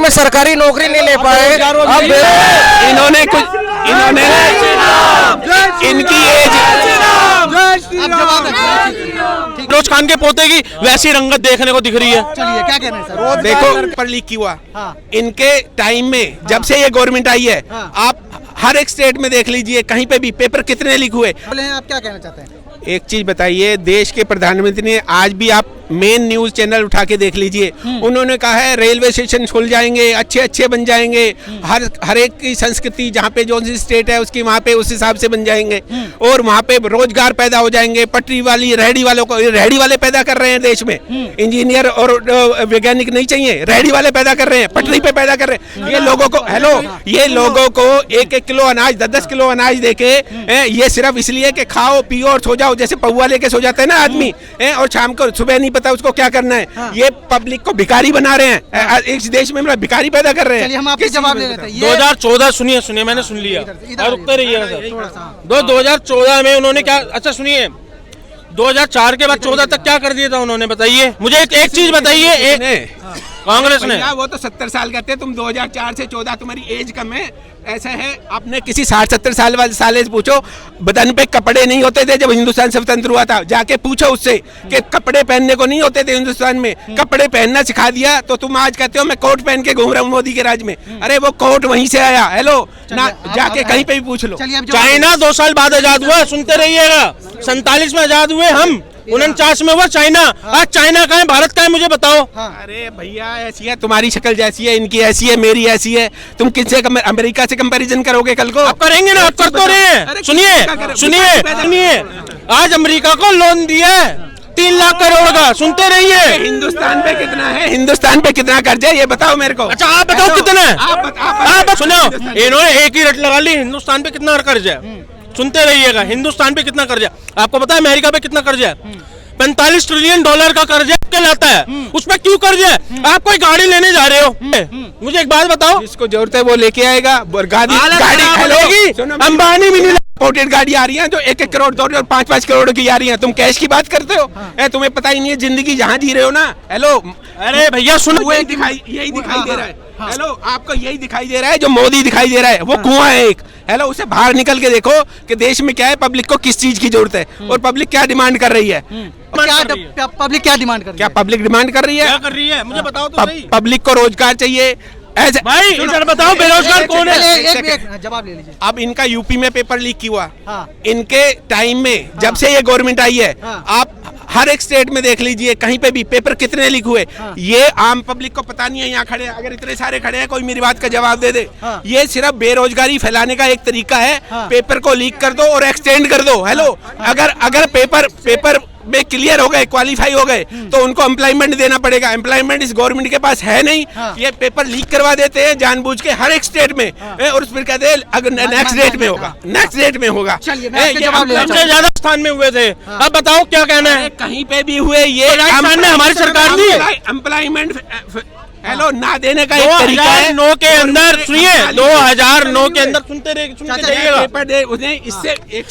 में सरकारी नौकरी नहीं ले पाए, अब इन्होंने इनकी एज फिरोज खान के पोते की वैसी रंगत देखने को दिख रही है। चलिए क्या कहना है सर? देखो पर लीक क्यों हुआ, हाँ। इनके टाइम में जब से ये गवर्नमेंट आई है, हाँ। आप हर एक स्टेट में देख लीजिए, कहीं पे भी पेपर कितने लीक हुए। बोले हैं, आप क्या कहना चाहते हैं? एक चीज बताइए, देश के प्रधानमंत्री ने आज भी आप मेन न्यूज चैनल उठा के देख लीजिए, उन्होंने कहा है रेलवे स्टेशन खुल जाएंगे, अच्छे अच्छे बन जाएंगे, हर एक की संस्कृति जहाँ पे जो सी स्टेट है उसकी वहाँ पे उस हिसाब से बन जाएंगे, और वहाँ पे रोजगार पैदा हो जाएंगे। पटरी वाली रेहड़ी वालों को, रेहड़ी वाले पैदा कर रहे हैं देश में, इंजीनियर और वैज्ञानिक नहीं चाहिए, रेहड़ी वाले पैदा कर रहे हैं, पटरी पे पैदा कर रहे हैं। ये लोगों को ये लोगों को 1-1 किलो अनाज, 10-10 किलो अनाज देके ये सिर्फ इसलिए कि खाओ पियो और सो जाओ, जैसे पौवा लेके सो जाते हैं ना आदमी, और शाम को सुबह नहीं पता उसको क्या करना है। हाँ। ये पब्लिक को भिखारी बना रहे हैं, इस देश में मतलब भिखारी पैदा कर रहे हैं। चलिए हम आपके जवाब ले लेते हैं। 2014 सुनिए मैंने सुन लिया, और रुकते रहिएगा सर। थोड़ा सा 2014 में उन्होंने क्या, अच्छा सुनिए, 2004 के बाद 14 तक क्या कर दिया था उन्होंने, बताइए मुझे। एक चीज बताइए, कांग्रेस ने। वो तो 70 साल कहते हैं, तुम 2004 से 14, तुम्हारी एज कम है। ऐसा है, आपने किसी 60-70 साल वाले साले से पूछो, बदन पे कपड़े नहीं होते थे जब हिंदुस्तान स्वतंत्र हुआ था, जाके पूछो उससे कि कपड़े पहनने को नहीं होते थे हिंदुस्तान में, कपड़े पहनना सिखा दिया तो तुम आज कहते हो मैं कोट पहन के घूम रहा हूँ मोदी के राज में। अरे वो कोट वहीं से आया, हेलो ना, जाके कहीं पे भी पूछ लो। चाइना 2 साल बाद आजाद हुआ, सुनते रहिएगा। 47 में आजाद हुए हम, 49 में हुआ चाइना। आज चाइना का है, भारत का है, मुझे बताओ। अरे भैया ऐसी है, तुम्हारी शक्ल जैसी है, इनकी ऐसी है, मेरी ऐसी है, तुम किससे अमेरिका से कंपैरिजन करोगे कल को? आप करेंगे ना, आप कर तो रहे हैं। सुनिए, आज अमेरिका को लोन दिया है 3 लाख करोड़ का, सुनते रहिए। हिंदुस्तान पे कितना है, हिंदुस्तान पे कितना कर्ज है ये बताओ मेरे को। अच्छा आप बताओ कितना है, आप सुनो। हिंदुस्तान इन्होंने एक ही रट लगा ली, हिंदुस्तान पे कितना कर्ज है, सुनते रहिएगा। हिंदुस्तान पे कितना कर्ज है आपको पता है, अमेरिका पे कितना कर्ज है? 45 ट्रिलियन डॉलर का कर्ज कहलाता है। उसमें क्यों कर्ज है? आप कोई गाड़ी लेने जा रहे हो, मुझे एक बात बताओ। जिसको जरूरत है वो लेके आएगा, गाड़ी अंबानी भी नहीं, इंपोर्टेड गाड़ी आ रही है जो 1-1 करोड़, 2 और 5-5 करोड़ की आ रही है। तुम कैश की बात करते हो? तुम्हें पता ही नहीं है जिंदगी जहाँ जी रहे हो ना। हेलो, अरे भैया सुनो, यही दिखाई दे रहा है। हेलो, आपको यही दिखाई दे रहा है जो मोदी दिखाई दे रहा है, वो कुआं है एक। हेलो, उसे बाहर निकल के देखो कि देश में क्या है, पब्लिक को किस चीज की जरूरत है और पब्लिक क्या डिमांड कर रही है। पब्लिक क्या डिमांड कर रही है? क्या पब्लिक डिमांड कर रही है? क्या कर रही है मुझे बताओ तो सही। पब्लिक को रोजगार चाहिए। भाई इधर बताओ, बेरोजगार कौन है? एक जवाब ले लीजिए। अब इनका यूपी में पेपर लीक क्यों हुआ, हाँ। इनके टाइम में जब से ये गवर्नमेंट आई है, हाँ। आप हर एक स्टेट में देख लीजिए, कहीं पे भी पेपर कितने लीक हुए। ये आम पब्लिक को पता नहीं है। यहाँ खड़े, अगर इतने सारे खड़े हैं, कोई मेरी बात का जवाब दे दे। हाँ। ये सिर्फ बेरोजगारी फैलाने का एक तरीका है। हाँ। पेपर को लीक कर दो और एक्सटेंड कर दो। हेलो, अगर पेपर में क्लियर हो गए, क्वालिफाई हो गए, तो उनको एम्प्लॉयमेंट देना पड़ेगा। एम्प्लॉयमेंट इस गवर्नमेंट के पास है नहीं। ये पेपर लीक करवा देते हैं जानबूझ के हर एक स्टेट में, और फिर कहते हैं अगर नेक्स्ट डेट में होगा, नेक्स्ट डेट में होगा। सबसे ज्यादा स्थान में हुए थे। अब बताओ क्या कहना है? कहीं पे भी हुए, ये राजस्थान में हमारी सरकार दी एम्प्लॉयमेंट हेलो ना देने का एक तरीका है। 2009 के अंदर, सुनिए 2009 के अंदर, सुनते रहिएगा, इससे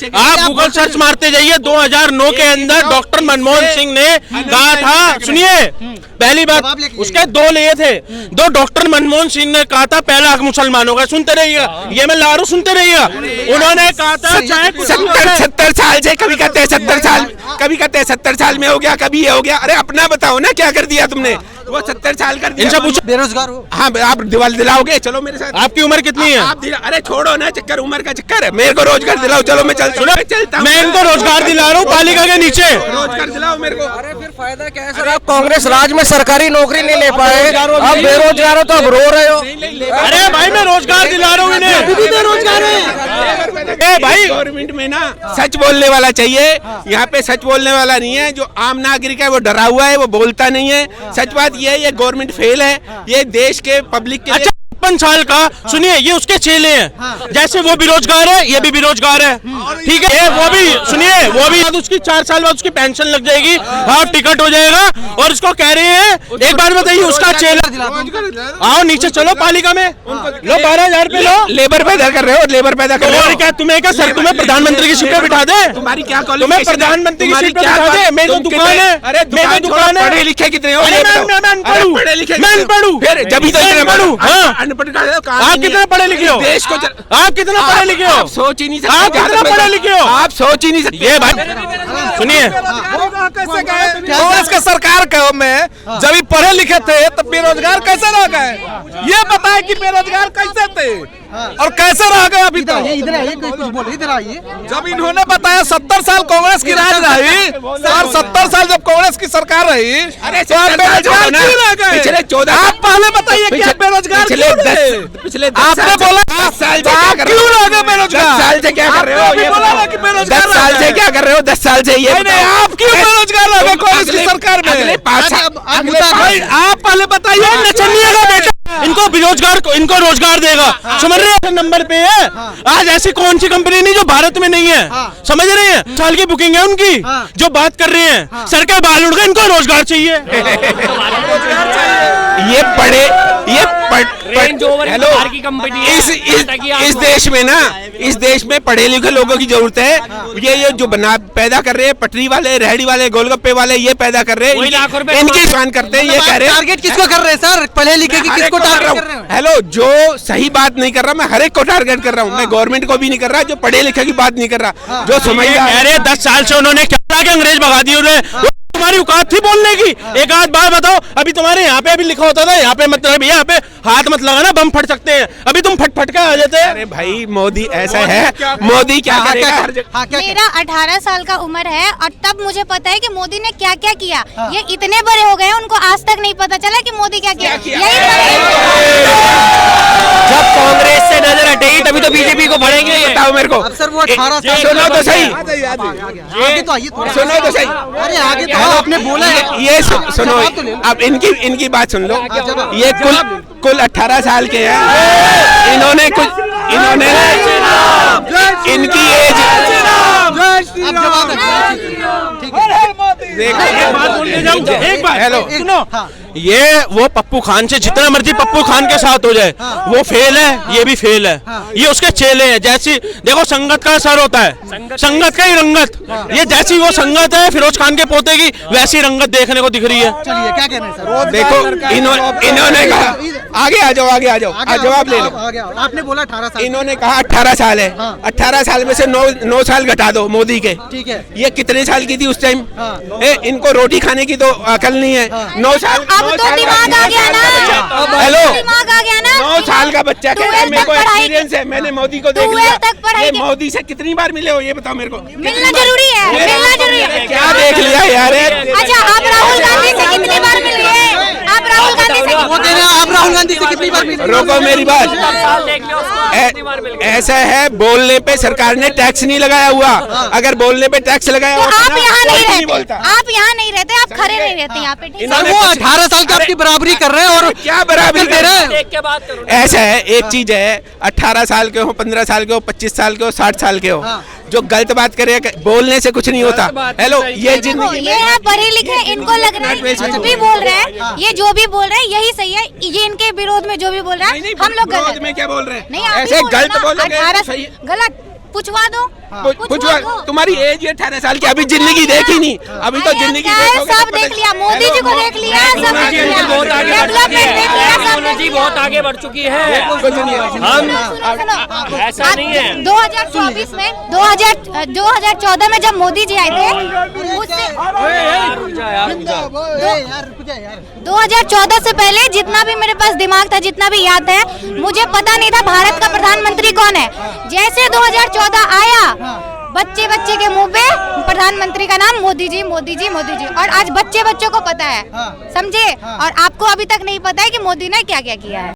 आप गूगल सर्च मारते जाइए। 2009 के अंदर डॉक्टर मनमोहन सिंह ने कहा था, सुनिए पहली बात, उसके 2 लिए थे, 2 डॉक्टर मनमोहन सिंह ने कहा था पहला हक मुसलमानों का। सुनते रहिएगा, ये मैं लारू, सुनते रहिएगा। उन्होंने कहा था चाहे 70 साल से, कभी कहते हैं 70 साल, कभी कहते हैं 70 साल में हो गया, कभी ये हो गया। अरे अपना बताओ ना, क्या कर दिया तुमने? वो 70 साल कर दिया। इनसे पूछो, बेरोजगार हो? हाँ, आप दिलाओगे, चलो मेरे साथ। आपकी उम्र कितनी है? अरे छोड़ो ना चक्कर, उम्र का चक्कर है, मेरे को रोजगार दिलाओ, चलो मैं चलता हूँ। मैं इनको रोजगार दिला रहा हूँ पालिका के नीचे। रोजगार दिलाओ मेरे को। अरे फिर फायदा क्या है सर? आप कांग्रेस राज में सरकारी नौकरी नहीं ले पाए, अब बेरोजगार हो तो अब रो रहे हो। अरे भाई मैं रोजगार दिला रहा हूँ इन्हें, अभी भी बेरोजगार है भाई। गवर्नमेंट में ना सच बोलने वाला चाहिए, यहाँ पे सच बोलने वाला नहीं है। जो आम नागरिक है वो डरा हुआ है, वो बोलता नहीं है। सच बात ये है, ये गवर्नमेंट फेल है, ये देश के पब्लिक के। अच्छा 55 साल का, सुनिए ये उसके चेले हैं। जैसे वो बेरोजगार है, ये भी बेरोजगार है, ठीक है। ये वो भी सुनिए, वो भी उसकी 4 साल बाद उसकी पेंशन लग जाएगी, हाफ टिकट हो जाएगा। और इसको कह रहे हैं, एक बार बताइए, उसका चेला, आओ नीचे चलो पालिका में, लो 12,000 रुपए लो। लेबर पैदा कर रहे हो, लेबर पैदा कर रहे हो। और क्या तुम्हें क्या सर, तुम्हें प्रधानमंत्री की सीट पे बिठा दे? तुम्हारी क्या तुम्हें प्रधानमंत्री की सीट पे बिठा दे? मेरी तो दुकान है, अरे मेरी तो दुकान है। पढ़े लिखे कितने हो? अरे मैं अनपढ़, पढ़े लिखे मैं अनपढ़ हूँ। फिर जब ही तो इतने पढ़ूं, हाँ। अनपढ़ का काम आप नहीं है। कितने पढ़े लिखे हो? देश को आप कितना पढ़े लिखे हो? आप सोच ही नहीं सकते। आप कितना पढ़े लिखे हो? आप सोच ही नहीं सकते। ये भाई सुनिए, कांग्रेस के सरकार के में जब पढ़े लिखे थे तब बेरोजगार कैसे रह गए? ये बताए कि बेरोजगार कैसे थे और कैसे रह गए अभी तक? इधर आइए, कुछ बोलो, इधर आइए। जब इन्होंने बताया 70 साल कांग्रेस की राज रही और 70 साल जब कांग्रेस की सरकार रही, अरे तो आप बेरोजगार क्यों रह गए? पिछले 14 आप पहले बताइए कि आप बेरोजगार पिछले क्यों थे? 10 आपने बोला 10 साल तो से क्या आप कर रहे क्यों हो? रह गए बेरोजगार? 10 साल से क्या कर रहे हो? आपने ये बोला बताओ। ना कि बेरोजगार 10 साल रह से गए। क्या कर रहे हो? 10 साल से ये नहीं, नहीं, आप क्यों बेरोजगार रह गए कांग्रेस की सरकार में? अगले 5 साल, अगले भाई, आप पहले बताइए। नचनिया का बेटा इनको बेरोजगार को, इनको रोजगार देगा, समझ रहे हैं? नंबर पे है। आज ऐसी कौन सी कंपनी नहीं जो भारत में नहीं है, समझ रहे हैं? साल की बुकिंग है उनकी, जो बात कर रहे हैं, सर के बाल उड़ गए, इनको रोजगार चाहिए। ये पढ़े, ये हेलो की कंपनी इस देश में ना, इस देश में पढ़े लिखे लोगों की जरूरत है। ये जो बना पैदा कर रहे हैं, पटरी वाले, रेहड़ी वाले, गोलगप्पे वाले, ये पैदा कर रहे हैं, इनकी स्वान करते हैं। ये कह रहे हैं टारगेट किसको कर रहे हैं सर? पढ़े लिखे की किसको टारगेट कर रहे हैं? हेलो, जो सही बात नहीं कर रहा, मैं हर एक को टारगेट कर रहा हूँ। मैं गवर्नमेंट को भी नहीं कर रहा, जो पढ़े लिखे की बात नहीं कर रहा, जो समझदार। अरे 10 साल से उन्होंने क्या कि अंग्रेज भगा दिए उन्हें। तुम्हारी औकात थी बोलने की? एक आध बार बताओ। अभी तुम्हारे यहाँ पे अभी लिखा होता था, यहाँ पे मतलब यहाँ पे हाथ मत लगाना, बम फट सकते हैं। अभी तुम फट के आ जाते हैं। अरे भाई, मोदी ऐसा है, मोदी क्या करेगा हर जगह। मेरा 18 साल का उम्र है और तब मुझे पता है कि मोदी ने क्या क्या किया। ये इतने बड़े हो गए, उनको आज तक नहीं पता चला कि मोदी क्या किया। जब कांग्रेस से नजर हटेगी तभी तो बीजेपी को बढ़ेंगे। बताओ मेरे को। अब सर वो 18 साल सुनो तो सही, आगे तो आइए थोड़ा। सुनो तो सही। अरे आगे तो आपने बोला है। ये सुनो, अब इनकी बात सुन लो। ये कुल 18 साल के हैं। इन्होंने इनकी एज, आप जवाब ठीक है। एक बार हेलो, सुनो, ये वो पप्पू खान से जितना मर्जी पप्पू खान के साथ हो जाए, वो फेल है, ये भी फेल है। ये उसके चेले हैं। जैसी देखो संगत का असर होता है, संगत का ही रंगत। ये जैसी वो संगत है फिरोज खान के पोते की, वैसी रंगत देखने को दिख रही है। चलिए, क्या कहना है सर? देखो इन्होंने कहा, आगे आ जाओ, जवाब ले लो। आपने बोला 18 साल। इन्होंने कहा 18 साल है। 18 साल में से 9 साल घटा दो मोदी के। ठीक है। ये कितने साल की थी उस टाइम? इनको रोटी खाने की तो अकल नहीं है। 9 साल, अब तो दिमाग आ गया ना। हेलो, दिमाग आ गया ना। 9 साल का बच्चा कह रहा है मेरे को एक्सपीरियंस है, मैंने मोदी को देख 12 तक लिया। पढ़ाई ये के- मोदी से कितनी बार मिले हो, ये बताओ मेरे को। मिलना जरूरी है, मिलना जरूरी है। क्या देख लिया यार? अच्छा, आप राहुल गांधी से कितनी बार मिल गए? आप राहुल गांधी से वो कह रहे हैं आप राहुल गांधी से कितनी बार मिले? रोको मेरी बात। ऐसा है, बोलने पे सरकार ने टैक्स नहीं लगाया हुआ। अगर बोलने पे टैक्स लगाया तो होता आप ना, यहाँ कोई नहीं रहते, बोलता। आप यहाँ नहीं रहते, आप खड़े नहीं रहते यहाँ पे। ठीक है? सर वो 18 साल की आपकी बराबरी कर रहे हैं और क्या बराबरी दे रहे हैं? देख के बात करो। ऐसा है, एक चीज है, 18 साल के हो, 15 साल के हो, 25 साल के हो, 60 साल के हो, जो गलत बात करे, बोलने से कुछ नहीं होता। हेलो, ये जिंदगी ये है पढ़े लिखे, इनको लग रहा है जो भी बोल रहे हैं, ये जो भी बोल रहे हैं यही सही है। ये इनके विरोध में जो भी बोल रहा है, हम लोग विरोध गलत। में क्या बोल रहे हैं? नहीं, आप ही ऐसे बोल रहे गलत ना, बोलोगे 18 तो सही। गलत पूछवा दो, पूछो, तुम्हारी एज ये 18 साल की, अभी जिंदगी देखी नहीं, अभी तो जिंदगी क्या है, देखोगे सब तो देख पता- लिया, मोदी जी को देख लिया, सब देख लिया, बहुत आगे बढ़ चुकी डेवलपमेंट है, देख लिया, सब देख टेक्नोलॉजी लिया। बहुत आगे बढ़ चुकी है। हम ऐसा नहीं है। 2024 में 2014 में जब मोदी जी आए थे, उससे 2014 से पहले जितना भी मेरे पास दिमाग था, जितना भी याद है, मुझे पता नहीं था भारत का प्रधानमंत्री कौन है। जैसे 2014 आया, बच्चे बच्चे के मुंह पे प्रधानमंत्री का नाम मोदी जी, मोदी जी, मोदी जी। और आज बच्चे बच्चों को पता है, समझे? और आपको अभी तक नहीं पता है कि मोदी ने क्या क्या किया है।